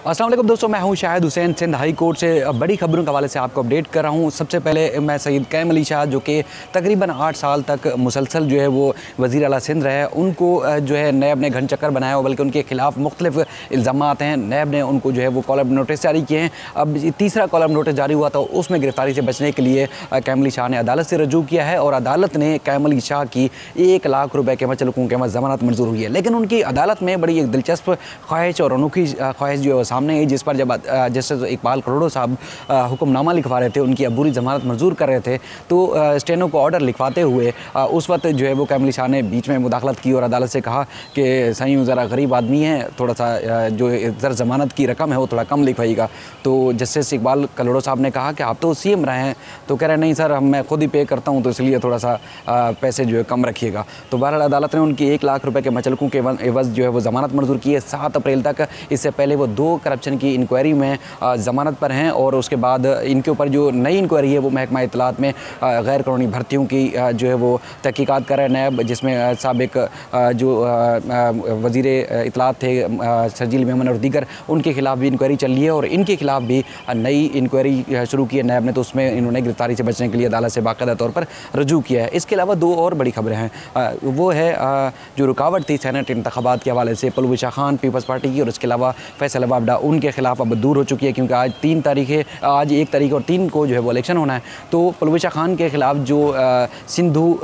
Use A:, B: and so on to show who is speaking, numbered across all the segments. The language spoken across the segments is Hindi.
A: अस्सलाम वालेकुम दोस्तों, मैं हूं शाहिद हुसैन। सिंध हाई कोर्ट से बड़ी खबरों के हवाले से आपको अपडेट कर रहा हूं। सबसे पहले मैं सईद कैम अली शाह, जो कि तकरीबन 8 साल तक मुसलसल जो है वो वज़ीर आला सिंध रहे, उनको जो है नैब ने घन चक्कर बनाया हो, बल्कि उनके खिलाफ मुख्तलिफ इल्ज़ामात हैं। नैब ने उनको जो है वो कॉल अप नोटिस जारी किए हैं। अब तीसरा कॉल अप नोटिस जारी हुआ था, उसमें गिरफ्तारी से बचने के लिए कैम अली शाह ने अदालत से रजू किया है और अदालत ने कैम अली शाह की 1 लाख रुपये के मचलकों के ज़मानत मंजूर हुई है। लेकिन उनकी अदालत में बड़ी एक दिलचस्प ख्वाहिश और अनोखी ख्वाहिश जो है वो सामने आई, जिस पर जब जस्टिस इकबाल करोड़ो साहब हुक्मनामा लिखवा रहे थे, उनकी अबूरी ज़मानत मंजूर कर रहे थे, तो स्टेनो को ऑर्डर लिखवाते हुए उस वक्त जो है वो कैम अली शाह ने बीच में मुदाखलत की और अदालत से कहा कि सही ज़रा गरीब आदमी है, थोड़ा सा जो ज़र ज़मानत की रकम है वो थोड़ा कम लिखवाइएगा। तो जस्टिस इकबाल करोड़ो साहब ने कहा कि आप तो CM रहे हैं, तो कह रहे नहीं सर, मैं खुद ही पे करता हूँ, तो इसलिए थोड़ा सा पैसे जो है कम रखिएगा। तो बहरहाल अदालत ने उनकी 1 लाख रुपये के मचलकों के एवज़ जो है वो ज़मानत मंजूर की है 7 अप्रैल तक। इससे पहले वो 2 करप्शन की इंक्वायरी में ज़मानत पर हैं और उसके बाद इनके ऊपर जो नई इंक्वायरी है वो महकमा इत्तलात में गैर कानूनी भर्तियों की जो है वो तहकीकात कर रहे हैं नैब, जिसमें साबिक जो वज़ीर इत्तलात थे शर्जील मेमन और दीगर, उनके खिलाफ भी इंक्वायरी चल रही है और इनके खिलाफ भी नई इंक्वायरी शुरू की है नैब ने। तो उसमें इन्होंने गिरफ्तारी से बचने के लिए अदालत से बाकायदा तौर पर रजू किया है। इसके अलावा 2 और बड़ी खबरें हैं। वो है जो रुकावट थी सेनेट इंतखाबात के हवाले से परवेज़ खान पीपल्स पार्टी की, और इसके अलावा फैसल वावडा, उनके खिलाफ अब दूर हो चुकी है, क्योंकि आज 3 तारीख है, आज 1 तारीख और 3 को जो है वो इलेक्शन होना है। तो परवेज़ खान के खिलाफ जो सिंधु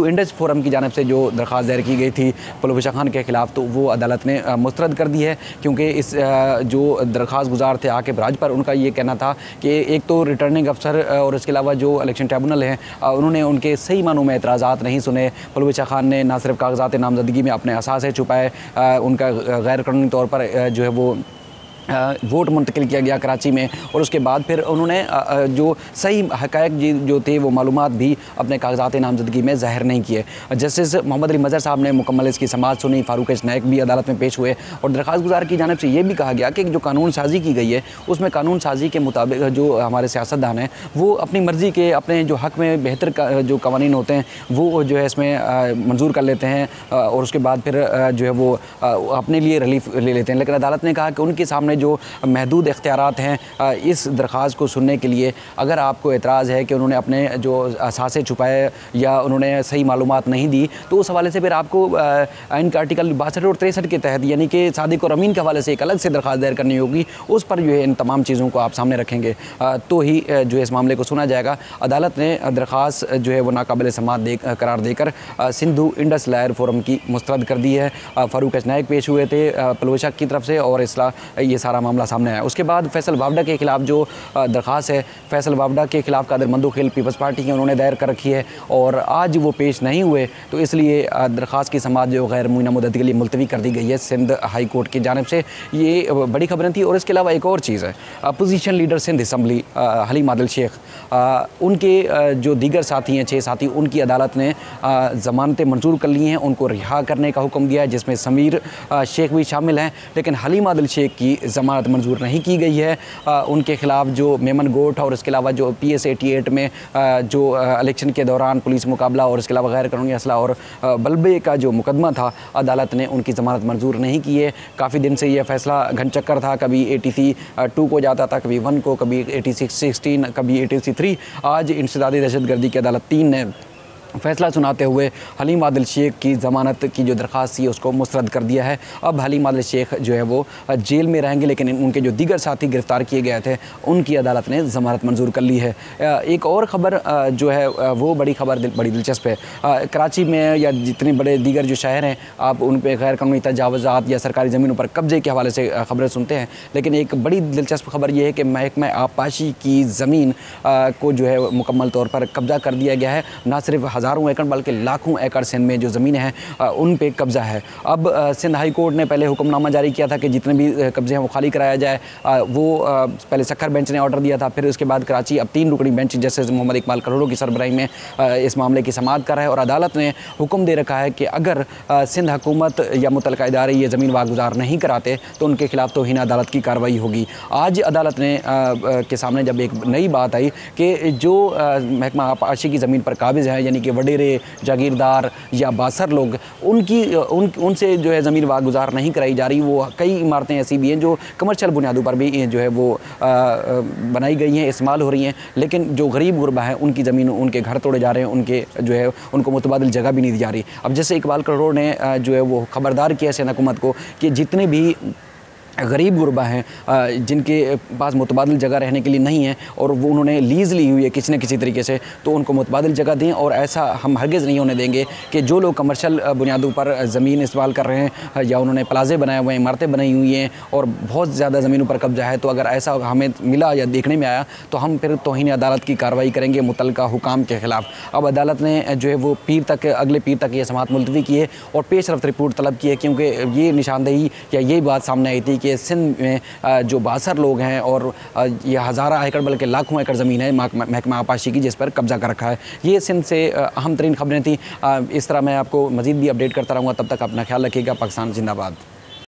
A: इंडस फोरम की जानिब से जो दरख्वास्त दायर की गई थी परवेज़ खान के खिलाफ, तो वो अदालत ने मुस्तरद कर दी है, क्योंकि इस जो दरख्वास्त गुजार थे आकिब राज पर, उनका ये कहना था कि एक तो रिटर्निंग अफसर और इसके अलावा जो इलेक्शन ट्रिब्यूनल है उन्होंने उनके सही मानों में एतराज़ात नहीं सुने। परवेज़ खान ने ना सिर्फ कागजात नामजदगी में अपने असासे छुपाए, उनका गैर कानूनी तौर पर जो है वो वोट मुंतकिल किया गया कराची में, और उसके बाद फिर उन्होंने जो सही हक़ाइक़ जो थे वो मालूमात भी अपने कागजात नामजदगी में ज़ाहिर नहीं किए। जस्टिस मोहम्मद अली मज़हर साहब ने मुकम्मल इसकी समाअत सुनी। फ़ारूक नाइक भी अदालत में पेश हुए और दरख्वास्त गुजार की जानिब से ये भी कहा गया कि जो कानून साजी की गई है उसमें कानून साजी के मुताबिक जो हमारे सियासतदान हैं वो अपनी मर्ज़ी के अपने जो हक़ में बेहतर जो कवानीन होते हैं वो जो है इसमें मंजूर कर लेते हैं और उसके बाद फिर जो है वो अपने लिए रिलीफ ले लेते हैं। लेकिन अदालत ने कहा कि उनके सामने जो महदूद इख्तियारात हैं इस दरख्वास्त को सुनने के लिए, अगर आपको एतराज़ है कि उन्होंने अपने जो असासे छुपाए या उन्होंने सही मालूमात नहीं दी, तो उस हवाले से फिर आपको आइन के आर्टिकल 62 और 63 के तहत, यानी कि सादिक और अमीन के हवाले से एक अलग से दरख्वास्त दायर करनी होगी। उस पर जो है इन तमाम चीज़ों को आप सामने रखेंगे तो ही जो है इस मामले को सुना जाएगा। अदालत ने दरख्वास्त जो है वो नाकाबिल समाअत करार देकर सिंधु इंडस लायर फोरम की मुस्तरद कर दी है। फ़ारूक नाइक पेश हुए थे परवेज़ की तरफ से और ये सारा मामला सामने आया। उसके बाद फैसल वावडा के खिलाफ जो दरख्वास्त है, फैसल वावडा के खिलाफ कादिर मंदूखेल पीपल्स पार्टी की उन्होंने दायर कर रखी है और आज वो पेश नहीं हुए, तो इसलिए दरख्वास्त की समाअत जो गैर मुय्यना मुद्दत के लिए मुलतवी कर दी गई है सिंध हाई कोर्ट की जानिब से। ये बड़ी खबरें थी। और इसके अलावा एक और चीज़ है, opposition leader Sindh assembly Haleem Adil Sheikh, उनके जो दीगर साथी हैं 6 साथी, उनकी अदालत ने ज़मानतें मंजूर कर ली हैं, उनको रिहा करने का हुक्म दिया है, जिसमें समीर शेख भी शामिल हैं। लेकिन हलीम आदिल शेख की ज़मानत मंजूर नहीं की गई है। उनके खिलाफ जो मेमन गोट और इसके अलावा जो PS 88 में जो इलेक्शन के दौरान पुलिस मुकाबला और इसके अलावा गैर कानूनी असला और बल्बे का जो मुकदमा था, अदालत ने उनकी ज़मानत मंजूर नहीं की है। काफ़ी दिन से यह फ़ैसला घन चक्कर था, कभी 83 2 को जाता था, कभी 1 को, कभी 86 16, कभी 83 3। आज इंसदादी दहशतगर्दी की अदालत 3 ने फ़ैसला सुनाते हुए हलीम आदिल शेख की ज़मानत की जो दरख्वास्त थी उसको मुस्तरद कर दिया है। अब हलीम आदिल शेख जो है वो जेल में रहेंगे, लेकिन उनके जो दीगर साथी गिरफ़्तार किए गए थे उनकी अदालत ने ज़मानत मंजूर कर ली है। एक और ख़बर जो है वो बड़ी ख़बर बड़ी दिलचस्प है। कराची में या जितने बड़े दीगर जो शहर हैं, आप उन पर गैर कानूनी तजावुज़ात या सरकारी ज़मीनों पर कब्ज़े के हवाले से ख़बरें सुनते हैं, लेकिन एक बड़ी दिलचस्प ख़बर यह है कि महकमा आबपाशी की ज़मीन को जो है मुकम्मल तौर पर कब्ज़ा कर दिया गया है। ना सिर्फ हज़ारों एकड़ बल्कि लाखों एकड़ सिंध में जो ज़मीनें हैं उन पे कब्ज़ा है। अब सिंध हाई कोर्ट ने पहले हुक्मनामा जारी किया था कि जितने भी कब्ज़े हैं वो खाली कराया जाए। वो पहले सक्खर बेंच ने ऑर्डर दिया था, फिर उसके बाद कराची अब 3 रुकनी बेंच जस्टिस मोहम्मद इकबाल करोड़ो की सरबराही में इस मामले की समाअत कर रहा है और अदालत ने हुक्म दे रखा है कि अगर सिंध हुकूमत या मुतल्लिका इदारे ये ज़मीन वागुजार नहीं कराते तो उनके खिलाफ तौहीन अदालत की कार्रवाई होगी। आज अदालत ने के सामने जब एक नई बात आई कि जो महकमा आबपाशी की ज़मीन पर काबिज़ है, यानी कि वडेरे, जागीरदार या बासर लोग, उनसे जो है ज़मीन वागुजार नहीं कराई जा रही। वो कई इमारतें ऐसी भी हैं जो कमर्शियल बुनियादों पर भी जो है वो बनाई गई हैं, इस्तेमाल हो रही हैं, लेकिन जो गरीब गुरबा हैं उनकी ज़मीन, उनके घर तोड़े जा रहे हैं, उनके जो है उनको मुतबादिल जगह भी नहीं दी जा रही। अब जैसे इकबाल करोड़ ने जो है वो खबरदार किया सिंध हुकूमत को कि जितने भी गरीब गुरबा हैं जिनके पास मुतबादिल जगह रहने के लिए नहीं है और वो उन्होंने लीज़ ली हुई है किसी न किसी तरीके से, तो उनको मुतबादिल जगह दें। और ऐसा हम हरगिज़ नहीं होने देंगे कि जो लोग कमर्शियल बुनियादों पर ज़मीन इस्तेमाल कर रहे हैं या उन्होंने प्लाजे बनाए हुए हैं, इमारतें बनाई हुई हैं और बहुत ज़्यादा ज़मीनों पर कब्जा है, तो अगर ऐसा हमें मिला या देखने में आया तो हम फिर तौहीन अदालत की कार्रवाई करेंगे मुतल्लिका हुकाम के ख़िलाफ़। अब अदालत ने जो है वो अगले पीर तक ये समाअत मुलतवी की है और पेश रफ्त रिपोर्ट तलब की है, क्योंकि ये निशानदेही या ये बात सामने आई थी कि सिंध में जो बासर लोग हैं और ये हज़ारों एकड़ बल्कि लाखों एकड़ ज़मीन है महकमा आबपाशी की जिस पर कब्जा कर रखा है। ये सिंध से अहम तरीन खबरें थी। इस तरह मैं आपको मज़ीद भी अपडेट करता रहूँगा। तब तक अपना ख्याल रखिएगा। पाकिस्तान जिंदाबाद।